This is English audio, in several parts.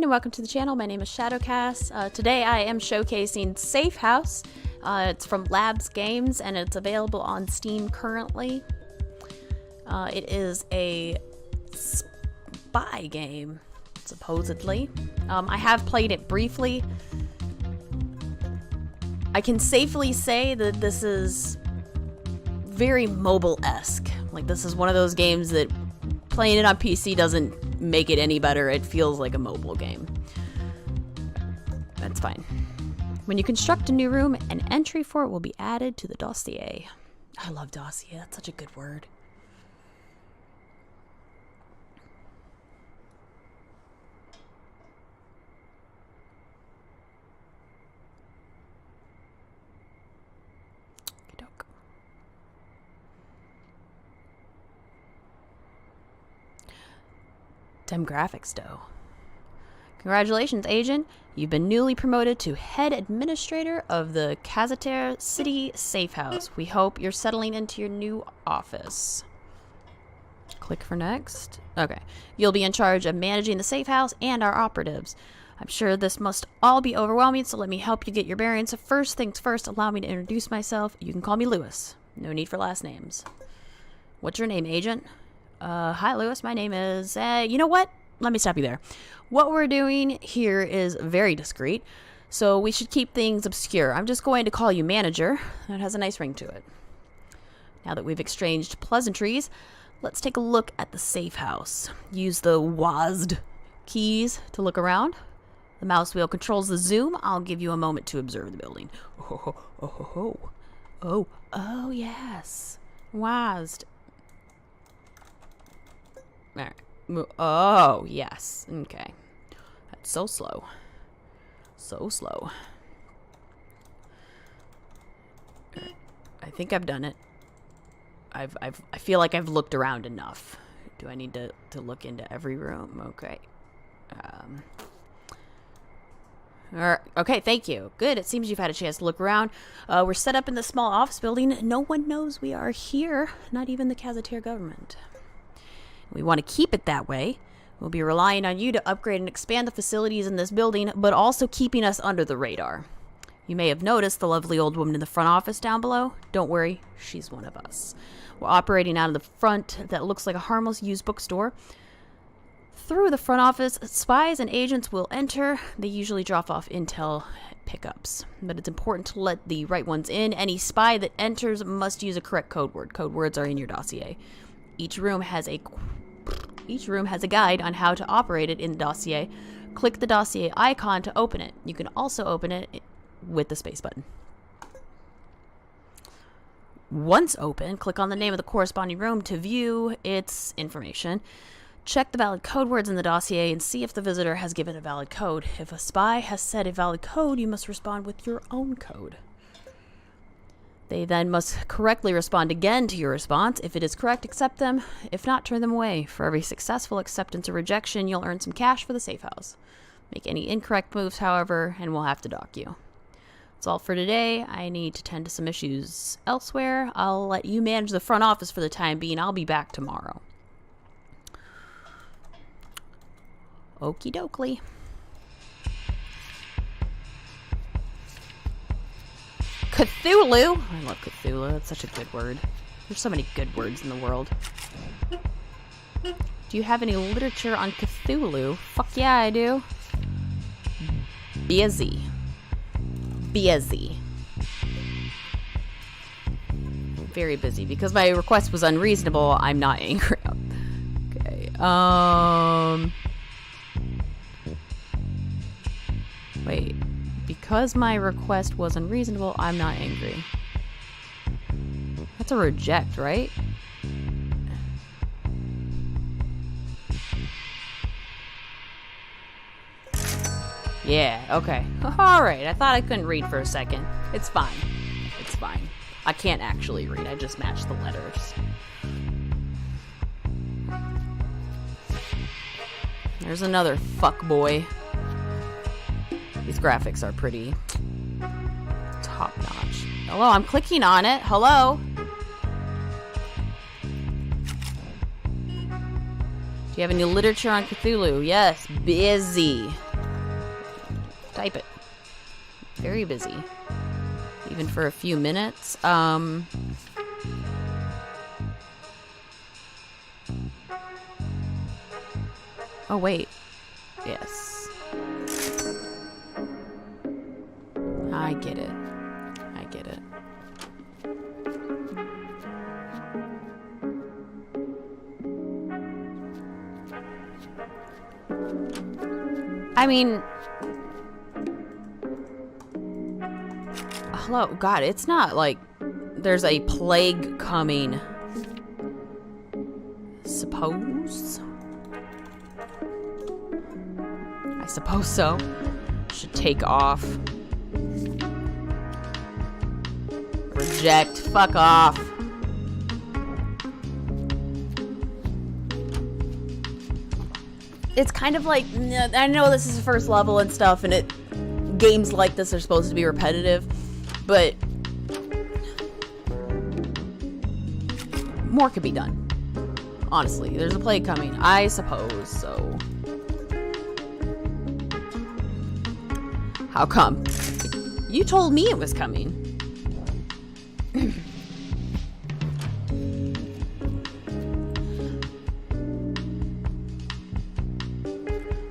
and welcome to the channel. My name is Shadowcast. Today I am showcasing Safe House. It's from Labs Games and it's available on Steam currently. It is a spy game, supposedly. I have played it briefly. I can safely say that this is very mobile-esque. Like, this is one of those games that playing it on PC doesn't make it any better. It feels like a mobile game. That's fine. When you construct a new room, an entry for it will be added to the dossier. I love dossier. That's such a good word. Demographics, though. Congratulations, Agent. You've been newly promoted to Head Administrator of the Kazataire City Safe House. We hope you're settling into your new office. Click for next. Okay. You'll be in charge of managing the safe house and our operatives. I'm sure this must all be overwhelming, so let me help you get your bearings. First things first, allow me to introduce myself. You can call me Lewis. No need for last names. What's your name, Agent? Hi, Lewis. My name is, you know what? Let me stop you there. What we're doing here is very discreet, so we should keep things obscure. I'm just going to call you Manager. That has a nice ring to it. Now that we've exchanged pleasantries, let's take a look at the safe house. Use the WASD keys to look around. The mouse wheel controls the zoom. I'll give you a moment to observe the building. Oh, yes. WASD. Alright. Oh, yes. Okay. That's so slow. So slow. Right. I think I've done it. I feel like I've looked around enough. Do I need to look into every room? Okay. Okay, thank you. Good. It seems you've had a chance to look around. We're set up in the small office building. No one knows we are here. Not even the Kazataire government. We want to keep it that way. We'll be relying on you to upgrade and expand the facilities in this building, but also keeping us under the radar. You may have noticed the lovely old woman in the front office down below. Don't worry, she's one of us. We're operating out of the front that looks like a harmless used bookstore. Through the front office, spies and agents will enter. They usually drop off intel pickups, but it's important to let the right ones in. Any spy that enters must use a correct code word. Code words are in your dossier. Each room has a guide on how to operate it in the dossier. Click the dossier icon to open it. You can also open it with the space button. Once open, click on the name of the corresponding room to view its information. Check the valid code words in the dossier and see if the visitor has given a valid code. If a spy has said a valid code, you must respond with your own code. They then must correctly respond again to your response. If it is correct, accept them. If not, turn them away. For every successful acceptance or rejection, you'll earn some cash for the safe house. Make any incorrect moves, however, and we'll have to dock you. That's all for today. I need to tend to some issues elsewhere. I'll let you manage the front office for the time being. I'll be back tomorrow. Okie dokie. Cthulhu! I love Cthulhu. That's such a good word. There's so many good words in the world. Do you have any literature on Cthulhu? Fuck yeah, I do. Busy. Very busy. Because my request was unreasonable, I'm not angry. Okay. Wait. Because my request was unreasonable, I'm not angry. That's a reject, right? Yeah, okay. Alright, I thought I couldn't read for a second. It's fine. It's fine. I can't actually read, I just matched the letters. There's another fuckboy. These graphics are pretty top-notch. Hello, I'm clicking on it. Hello? Do you have any literature on Cthulhu? Yes, busy. Type it. Very busy. Even for a few minutes. Oh, wait. Yes. I get it. I get it. I mean... Hello, God, it's not like there's a plague coming. Suppose? I suppose so. Should take off. Reject. Fuck off. It's kind of like, I know this is the first level and stuff, and games like this are supposed to be repetitive, but more could be done. Honestly, there's a plague coming, I suppose, so. How come? You told me it was coming.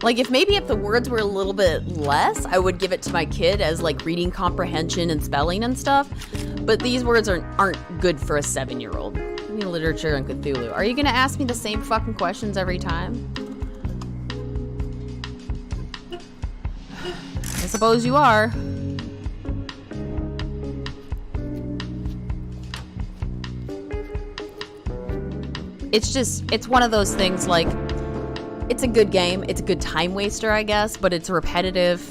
Like, if the words were a little bit less, I would give it to my kid as, like, reading comprehension and spelling and stuff. But these words aren't good for a 7-year-old. I mean, literature and Cthulhu. Are you gonna ask me the same fucking questions every time? I suppose you are. It's one of those things, like, it's a good game. It's a good time waster, I guess, but it's repetitive.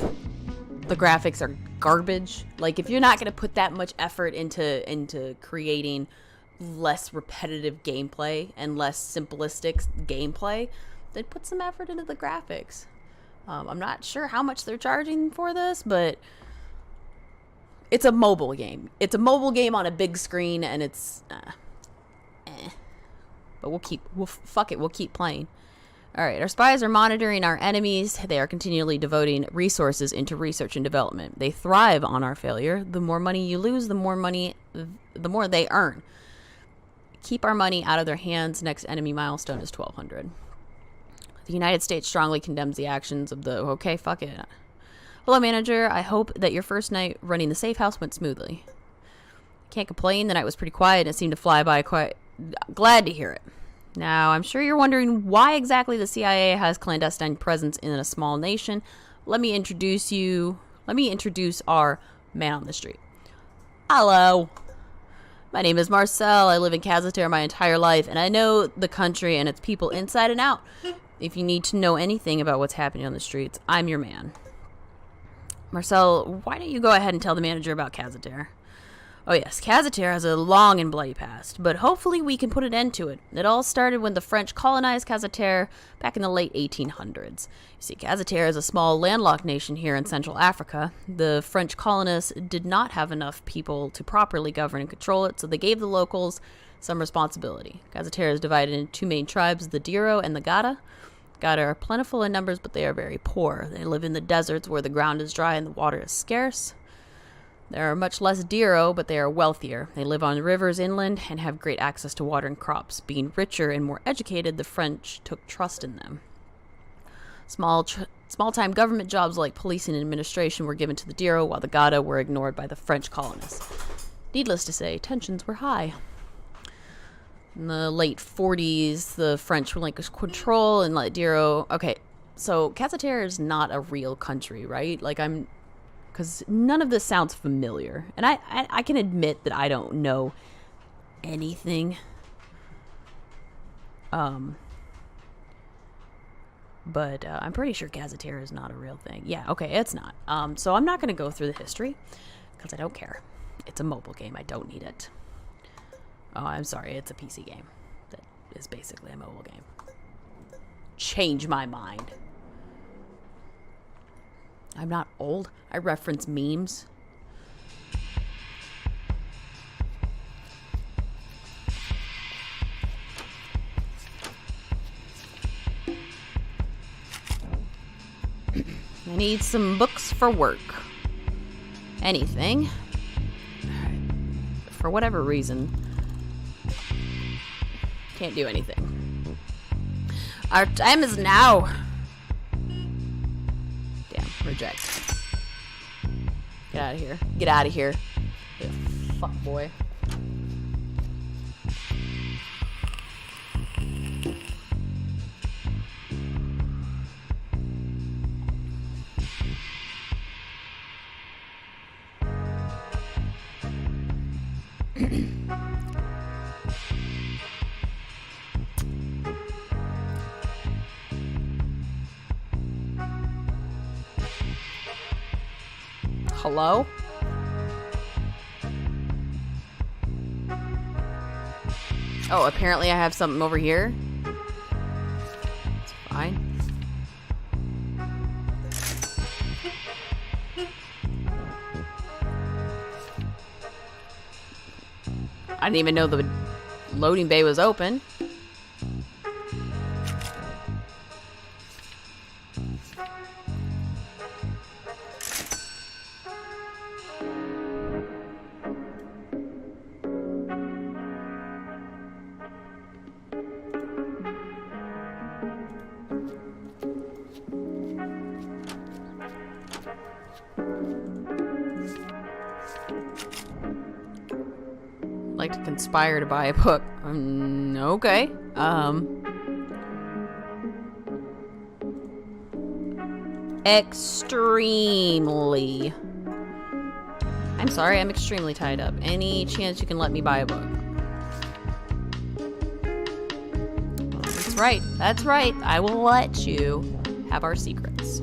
The graphics are garbage. Like, if you're not going to put that much effort into creating less repetitive gameplay and less simplistic gameplay, then put some effort into the graphics. I'm not sure how much they're charging for this, but it's a mobile game. It's a mobile game on a big screen, and it's But we'll keep playing. All right, our spies are monitoring our enemies. They are continually devoting resources into research and development. They thrive on our failure. The more money you lose, the more they earn. Keep our money out of their hands. Next enemy milestone is 1,200. The United States strongly condemns the actions of the... Okay, fuck it. Hello, manager. I hope that your first night running the safe house went smoothly. Can't complain. The night was pretty quiet and it seemed to fly by quite... Glad to hear it. Now, I'm sure you're wondering why exactly the CIA has clandestine presence in a small nation. Let me introduce our man on the street. Hello. My name is Marcel. I live in Kazataire my entire life, and I know the country and its people inside and out. If you need to know anything about what's happening on the streets, I'm your man. Marcel, why don't you go ahead and tell the manager about Kazataire? Oh yes, Kazataire has a long and bloody past, but hopefully we can put an end to it. It all started when the French colonized Kazataire back in the late 1800s. You see, Kazataire is a small landlocked nation here in Central Africa. The French colonists did not have enough people to properly govern and control it, so they gave the locals some responsibility. Kazataire is divided into two main tribes, the Diro and the Gada. Gada are plentiful in numbers, but they are very poor. They live in the deserts where the ground is dry and the water is scarce. There are much less Diro, but they are wealthier. They live on rivers inland and have great access to water and crops. Being richer and more educated, the French took trust in them. Small-time government jobs like policing and administration were given to the Diro, while the Gada were ignored by the French colonists. Needless to say, tensions were high. In the late 40s, the French relinquished control and let Diro... Okay, so Kazataire is not a real country, right? Like, because none of this sounds familiar. And I can admit that I don't know anything. But I'm pretty sure Kazataire is not a real thing. Yeah, okay, it's not. So I'm not going to go through the history, because I don't care. It's a mobile game. I don't need it. Oh, I'm sorry. It's a PC game. That is basically a mobile game. Change my mind. I'm not old. I reference memes. I Need some books for work. Anything. Alright. For whatever reason, can't do anything. Our time is now. Damn, reject. Get out of here. Get out of here. You fuck boy. Hello? Oh, apparently I have something over here. It's fine. I didn't even know the loading bay was open. Like to conspire to buy a book. Okay. Extremely. I'm sorry, I'm extremely tied up. Any chance you can let me buy a book? That's right. That's right. I will let you have our secrets.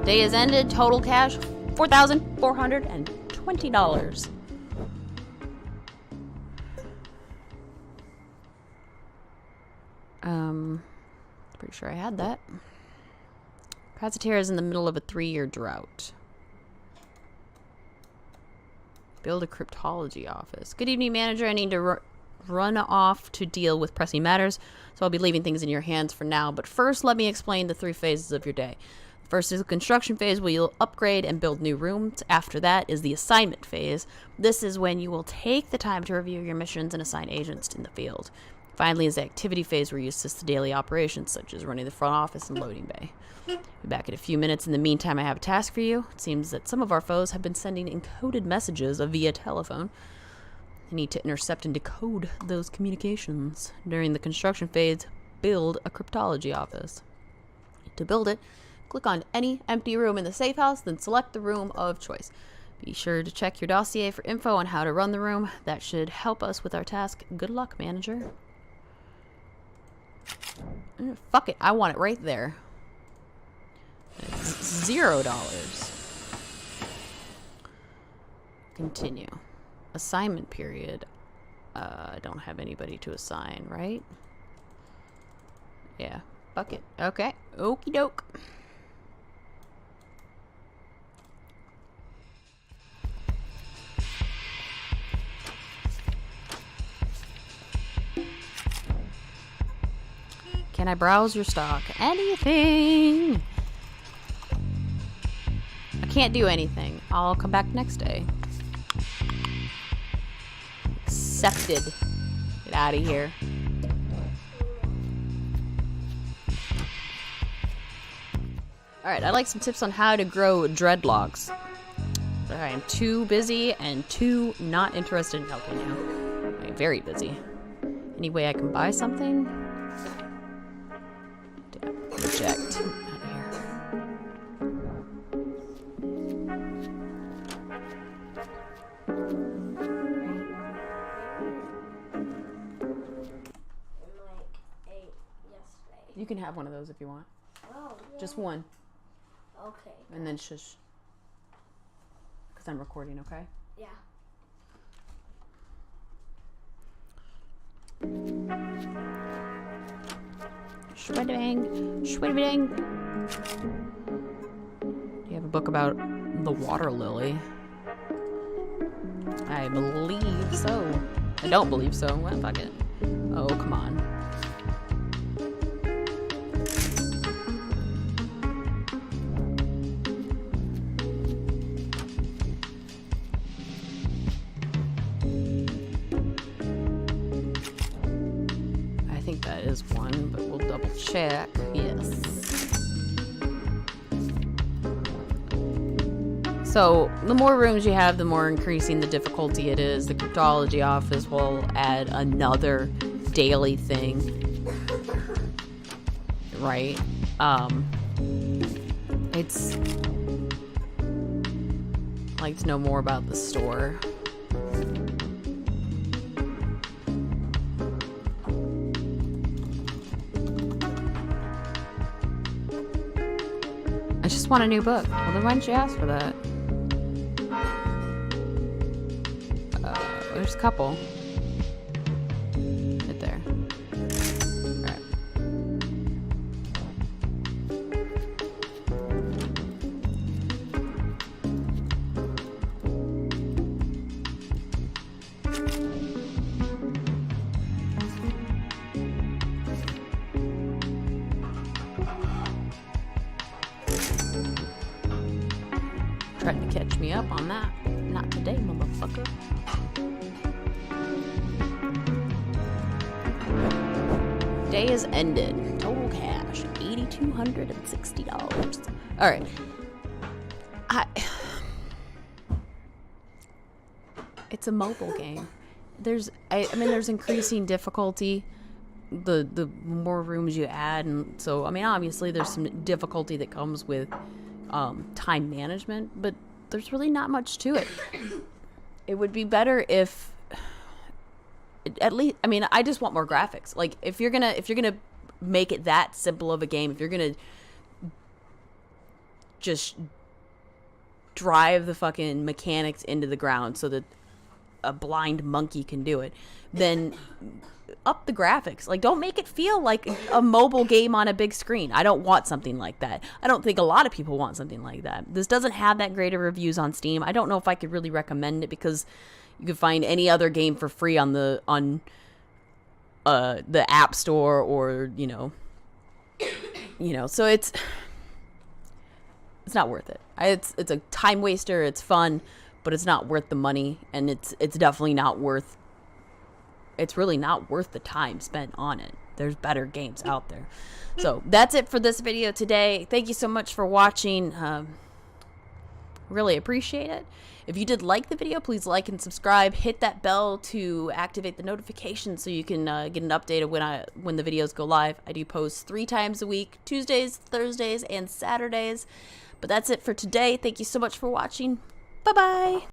Day is ended. Total cash $4,420. Pretty sure I had that. Kazataire is in the middle of a 3-year drought. Build a cryptology office. Good evening, manager. I need to run off to deal with pressing matters, so I'll be leaving things in your hands for now. But first, let me explain the 3 phases of your day. First is the construction phase, where you'll upgrade and build new rooms. After that is the assignment phase. This is when you will take the time to review your missions and assign agents in the field. Finally is the activity phase, where you assist the daily operations, such as running the front office and loading bay. Be back in a few minutes. In the meantime, I have a task for you. It seems that some of our foes have been sending encoded messages via telephone. I need to intercept and decode those communications. During the construction phase, build a cryptology office. To build it, click on any empty room in the safe house, then select the room of choice. Be sure to check your dossier for info on how to run the room. That should help us with our task. Good luck, manager. Fuck it, I want it right there. It's $0. Continue. Assignment period. I don't have anybody to assign, right? Yeah, fuck it. Okay, okie doke. Can I browse your stock? Anything! I can't do anything. I'll come back next day. Accepted. Get out of here. Alright, I'd like some tips on how to grow dreadlocks. I am too busy and too not interested in helping you. I'm very busy. Any way I can buy something? Reject. Out of here. You can have one of those if you want. Oh, yeah. Just one. Okay. And then shush. Because I'm recording, okay? Yeah. Shwedbang. Shwedbang. You have a book about the water lily. I believe so. I don't believe so. Well, fuck it. Oh, come on. is one, but we'll double check. Yes. So the more rooms you have, the more increasing the difficulty it is. The cryptology office will add another daily thing. Right? It's... I'd like to know more about the store. I just want a new book. Well, then why didn't you ask for that? There's a couple. Right there. Alright. Trying to catch me up on that. Not today, motherfucker. Day is ended. Total cash, $8,260. All right. It's a mobile game. I mean, there's increasing difficulty. The more rooms you add, and so I mean, obviously, there's some difficulty that comes with time management, but there's really not much to it. It would be better if, at least, I mean, I just want more graphics. Like, if you're gonna make it that simple of a game, if you're gonna just drive the fucking mechanics into the ground so that a blind monkey can do it, then up the graphics. Like, don't make it feel like a mobile game on a big screen. I don't want something like that. I don't think a lot of people want something like that. This doesn't have that great of reviews on Steam. I don't know if I could really recommend it because you could find any other game for free on the App Store, or so it's not worth it. It's a time waster. It's fun, but it's not worth the money, and it's definitely not worth. It's really not worth the time spent on it. There's better games out there. So that's it for this video today. Thank you so much for watching. Really appreciate it. If you did like the video, please like and subscribe. Hit that bell to activate the notifications so you can get an update of when the videos go live. I do post 3 times a week: Tuesdays, Thursdays, and Saturdays. But that's it for today. Thank you so much for watching. Bye-bye.